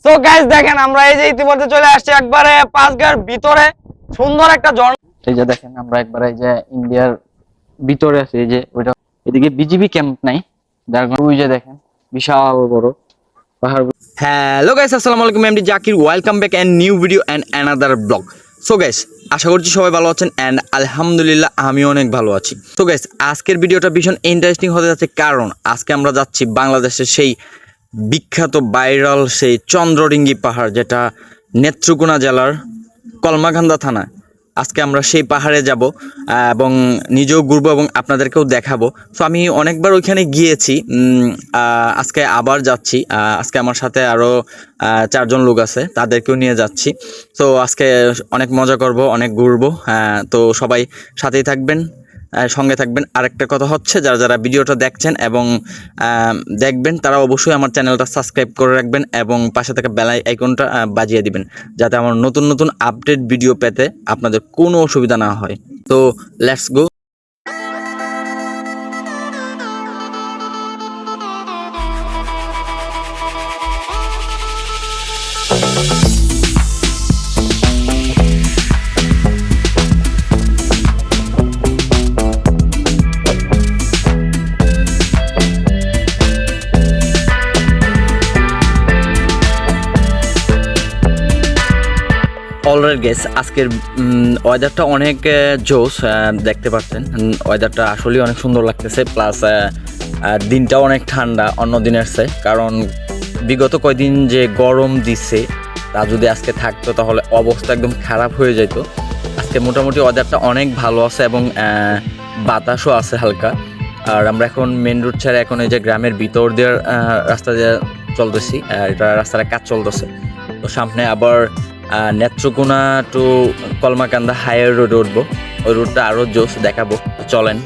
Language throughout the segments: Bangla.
তো গাইস দেখেন আমরা এই যে ইতিমধ্যে চলে আসছি একবারে পাঁচগাঁর ভিতরে সুন্দর একটা ঝর্ণা। এই যে দেখেন আমরা একবারে এই যে ইন্ডিয়ার ভিতরে আছি, এই যে ওইটা এদিকে বিজিবি ক্যাম্প নাই, যার কারণে ওই যে দেখেন বিশাল বড় পাহাড়। হ্যালো গাইস, আসসালামু আলাইকুম, MD Zakir, welcome back and new video and another vlog. So guys আশা করছি সবাই ভালো আছেন এন্ড আলহামদুলিল্লাহ আমি অনেক ভালো আছি। তো গাইস আজকের ভিডিওটা ভীষণ ইন্টারেস্টিং হতে যাচ্ছে, কারণ আজকে আমরা যাচ্ছি বাংলাদেশের সেই বিখ্যাত ভাইরাল সেই চন্দ্রডিঙ্গি পাহাড়, যেটা নেত্রকোনা জেলার কলমাকান্দা থানা। আজকে আমরা সেই পাহাড়ে যাব এবং নিজেও ঘুরবো এবং আপনাদেরকেও দেখাবো। সো আমি অনেকবার ওইখানে গিয়েছি, আজকে আবার যাচ্ছি। আজকে আমার সাথে আরও 4জন লোক আছে, তাদেরকেও নিয়ে যাচ্ছি। সো আজকে অনেক মজা করব, অনেক ঘুরবো। তো সবাই সাথেই থাকবেন, সঙ্গে থাকবেন। আরেকটা কথা হচ্ছে, যারা যারা ভিডিওটা দেখছেন এবং দেখবেন তারা অবশ্যই আমার চ্যানেলটা সাবস্ক্রাইব করে রাখবেন এবং পাশে থাকা বেল আইকনটা বাজিয়ে দিবেন, যাতে আমার নতুন নতুন আপডেট ভিডিও পেতে আপনাদের কোনো অসুবিধা না হয়। তো লেটস গো। অলরাইট গাইস, আজকের ওয়েদারটা অনেক জোস, দেখতে পাচ্ছেন ওয়েদারটা আসলেই অনেক সুন্দর লাগতেছে। প্লাস দিনটাও অনেক ঠান্ডা অন্য দিনের চেয়ে, কারণ বিগত কয়দিন যে গরম দিছে তা যদি আজকে থাকতো তাহলে অবস্থা একদম খারাপ হয়ে যেত। আজকে মোটামুটি ওয়েদারটা অনেক ভালো আছে এবং বাতাসও আছে হালকা। আর আমরা এখন মেন রুট ছেড়ে এখন এই যে গ্রামের ভিতর দিয়ে রাস্তা দিয়ে চলতেছি, এটা রাস্তার কাজ চলতেছে। তো সামনে আবার Netrokona to Kalmakanda highway road উঠবো, ওই রুটটা আরও জোস দেখাবো, চলেন।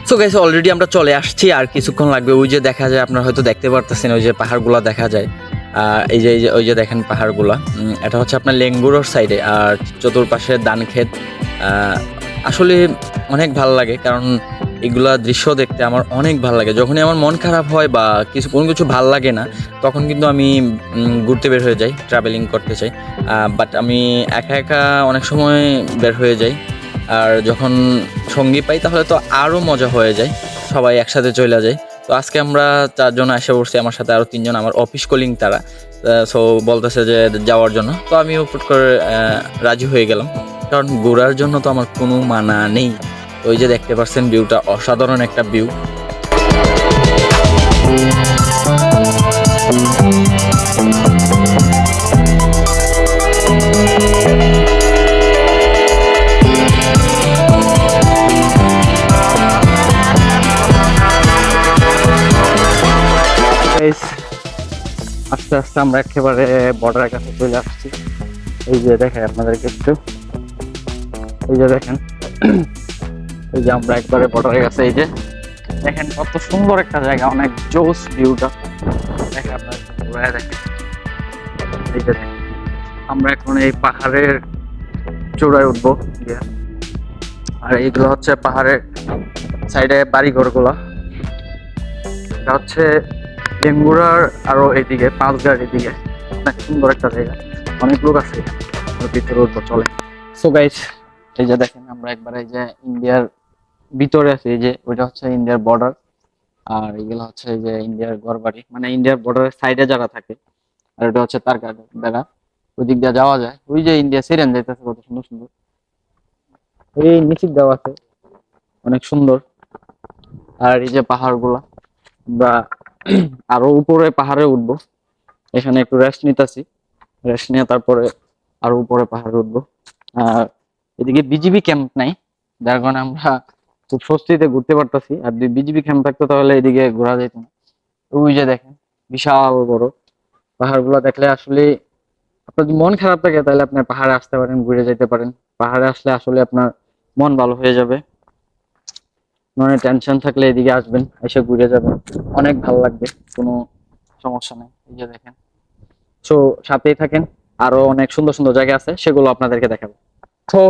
সো গাইস অলরেডি আমরা চলে আসছি, আর কিছুক্ষণ লাগবে। ওই যে দেখা যায়, আপনারা হয়তো দেখতে পারতেছেন ওই যে পাহাড়গুলো দেখা যায়। এই যে ওই যে দেখেন পাহাড়গুলা, এটা হচ্ছে আপনার লেঙ্গুরোর সাইডে, আর চতুর্পাশে ধান ক্ষেত। আসলে অনেক ভালো লাগে, কারণ এগুলা দৃশ্য দেখতে আমার অনেক ভালো লাগে। যখনই আমার মন খারাপ হয় বা কোনো কিছু ভাল লাগে না, তখন কিন্তু আমি ঘুরতে বের হয়ে যাই, ট্রাভেলিং করতে চাই। বাট আমি একা একা অনেক সময় বের হয়ে যাই, আর যখন সঙ্গী পাই তাহলে তো আরও মজা হয়ে যায়, সবাই একসাথে চলে যায়। তো আজকে আমরা 4জন এসে পড়ছি, আমার সাথে আরও 3জন আমার অফিস কলিং তারা। সো বলতেছে যে যাওয়ার জন্য, তো আমিও ফুট করে রাজি হয়ে গেলাম, কারণ ঘোরার জন্য তো আমার কোনো মানা নেই। তো ওই যে দেখতে পাচ্ছেন ভিউটা অসাধারণ একটা ভিউ। আস্তে আস্তে আমরা একেবারে বর্ডারের কাছে চলে আসছি। এই যে দেখেন আপনাদেরকে একটু, এই যে দেখেন এই যে আমরা একবারে বর্ডারের কাছে। এই যে দেখেন কত সুন্দর একটা জায়গা, অনেক জোস ভিউটা দেখেন, আপনার ঘুরে দেখেন। এই যে দেখেন আমরা এখন এই পাহাড়ের চূড়ায় উঠবো, আর এইগুলো হচ্ছে পাহাড়ের সাইডে বাড়িঘরগুলো। এটা হচ্ছে লেঙ্গুরার আরো এইদিকে পাঁচগাঁর এদিকে অনেক সুন্দর একটা জায়গা, অনেক লোক আছে ভিতরে উঠবো, চলে। সো গাইস এই যে দেখেন আমরা একবার এই যে ইন্ডিয়ার ভিতরে আছি, এই যে ওইটা হচ্ছে ইন্ডিয়ার বর্ডার, আর এগুলো হচ্ছে এই যে ইন্ডিয়ার ঘরবাড়ি, মানে ইন্ডিয়ার বর্ডারের সাইডে যারা থাকে। আর ওটা হচ্ছে তার বেড়া, ওই দিক দিয়ে যাওয়া যায়। ওই যে ইন্ডিয়া সিরেন যাইতেছে, কত সুন্দর সুন্দর এই নিচে দেওয়া আছে, অনেক সুন্দর। আর এই যে পাহাড়গুলা, আমরা আরো উপরে পাহাড়ে উঠবো, এখানে একটু রেস্ট নিতেছি, রেস্ট নিয়ে তারপরে আরো উপরে পাহাড়ে উঠবো। আর এদিকে বিজিবি ক্যাম্প নাই, যার কারণে আমরা খুব স্বস্তিতে ঘুরতে পারতেছি। আর যদি বিজিবি ক্যাম্প থাকতো তাহলে এদিকে ঘোরা যেত না। ওই যে দেখেন বিশাল বড় পাহাড়গুলো, দেখলে আসলে আপনার যদি মন খারাপ থাকে তাহলে আপনি পাহাড়ে আসতে পারেন, ঘুরে যেতে পারেন। পাহাড়ে আসলে আসলে আপনার মন ভালো হয়ে যাবে। মনে টেনশন থাকলে এদিকে আসবেন, এসে ঘুরে যাবেন, অনেক ভালো লাগবে, কোনো সমস্যা নেই। এই যে দেখেন, তো সাথেই থাকেন, আরো অনেক সুন্দর সুন্দর জায়গা আছে, সেগুলো আপনাদেরকে দেখাবো। তো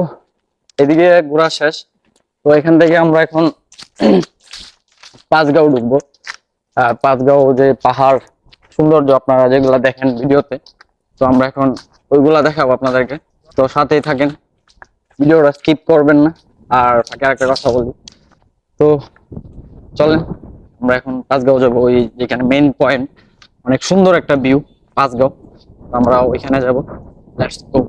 এদিকে ঘোরা শেষ, তো এখান থেকে আমরা এখন পাঁচগাঁও ঢুকবো। আর পাঁচগাঁও যে পাহাড় সৌন্দর্য আপনারা যেগুলা দেখেন ভিডিওতে, তো আমরা এখন ওইগুলা দেখাবো আপনাদেরকে। তো সাথেই থাকেন, ভিডিওটা স্কিপ করবেন না। আর ফাঁকে একটা কথা বলি, তো চলেন আমরা এখন পাঁচগাঁও যাবো, ওই যেখানে মেইন পয়েন্ট, অনেক সুন্দর একটা ভিউ পাঁচগাঁও, আমরা ওইখানে যাব। Let's go.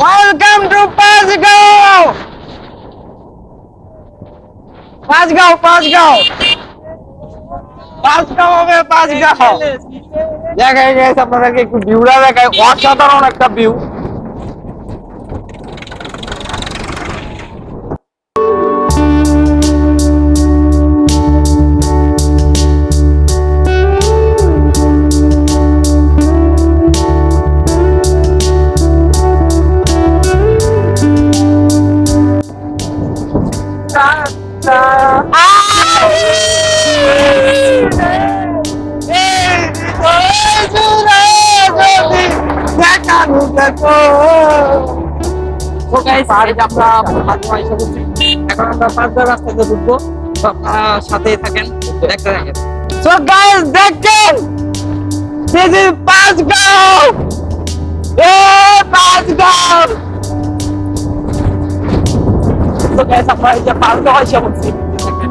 Welcome to Panchgaon. Panchgaon Panchgaon Panchgaon হবে পাঁচগাঁও। দেখাই গেছে আপনাদেরকে একটু ভিউটা দেখায়, অসাধারণ একটা ভিউ। এখন আমরা পাঁচগাঁও রাস্তাতে ঢুকবো, তো আপনারা সাথেই থাকেন, দেখতে থাকেন। So guys, দেখেন, this is Panchgaon. Panchgaon. So guys, আমরা এই যে পাঁচগাঁও এসে বলছি, দেখেন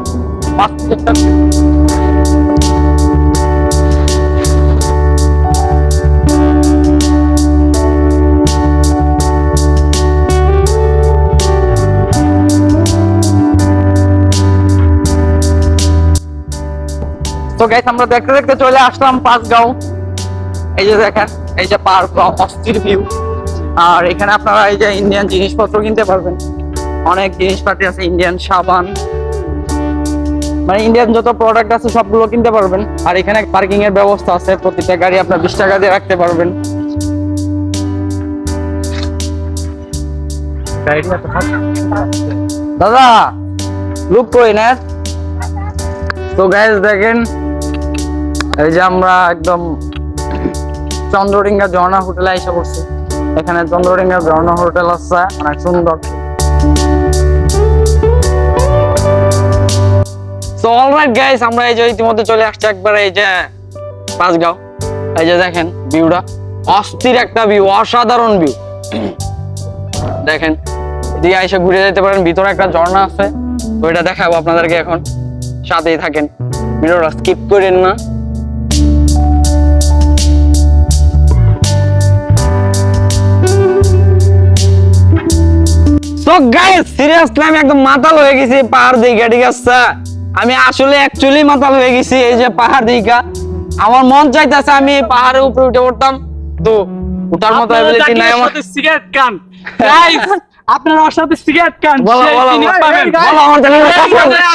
তো গাইস আমরা দেখতে দেখতে চলে আসলাম পাঁচগাঁও। এই যে দেখেন, এই যে পার্ক, অস্থির ভিউ। আর এখানে আপনারা এই যে ইন্ডিয়ান জিনিসপত্র কিনতে পারবেন, অনেক জিনিসপাতি আছে, ইন্ডিয়ান সাবান, মানে ইন্ডিয়ান যত প্রোডাক্ট আছে সবগুলো কিনতে পারবেন। আর এখানে পার্কিং এর ব্যবস্থা আছে, প্রতিটা গাড়ি আপনার 20 টাকা দিয়ে রাখতে পারবেন। দাদা লুক কই না। তো গাইস দেখেন, এই যে আমরা একদম চন্দ্রডিঙ্গা ঝর্ণা হোটেলে এসে পড়ছি। এখানে চন্দ্রডিঙ্গা ঝর্ণা হোটেল আছে, অনেক সুন্দর। সো অলরাইট গাইস, আমরা এই যে ইতিমধ্যে চলে আসছি একবারে এই যে পাঁচগাঁও। এই যে দেখেন ভিউটা, অস্থির একটা ভিউ, অসাধারণ ভিউ। দেখেন এদিকে এসে ঘুরে যেতে পারেন, ভিতরে একটা ঝর্ণা আছে, তো এটা দেখাবো আপনাদেরকে এখন, সাথেই থাকেন, ভিডিওটা স্কিপ করেন না। তো গাইস সিরিয়াসলি আমি একদম মাতাল হয়ে গেছি পাহাড় দিকে, ঠিক আছে? আমি আসলে অ্যাকচুয়ালি মাতাল হয়ে গেছি এই যে পাহাড় দিকে। আমার মন চাইতেছে আমি পাহাড়ের উপরে উঠে পড়তাম, তো উঠার মতো অ্যাবিলিটি নাই আমার। সিগারেট খান গাইস, আপনারা ওর সাথে সিগারেট খান,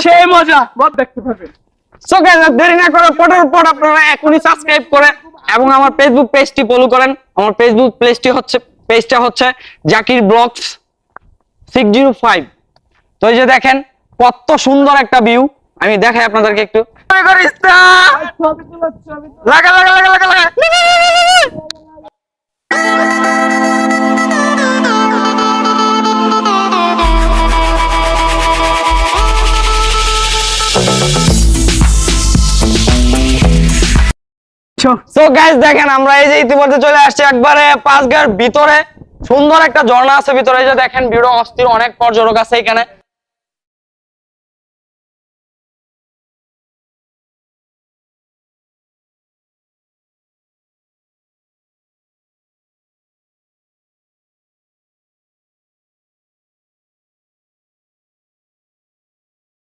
সেই মজা বহুত দেখতে পাবেন। সো গাইস দেরি না করে পটের পর আপনারা এখনই সাবস্ক্রাইব করেন এবং আমার ফেসবুক পেজটি ফলো করেন। আমার ফেসবুক পেজটা হচ্ছে জাকির ব্লগস 605। তো এই যে দেখেন কত সুন্দর একটা ভিউ, আমি দেখাই আপনাদেরকে একটু। লাগা লাগা লাগা লাগা লাগা। সো গাইস দেখেন আমরা এই যে ইতিমধ্যে চলে আসছি একবারে পাঁচগাঁওর ভিতরে, সুন্দর একটা ঝর্ণা আছে ভিতরে। এই যে দেখেন ভিডিও অস্থির, অনেক পর্যটক আছে এখানে।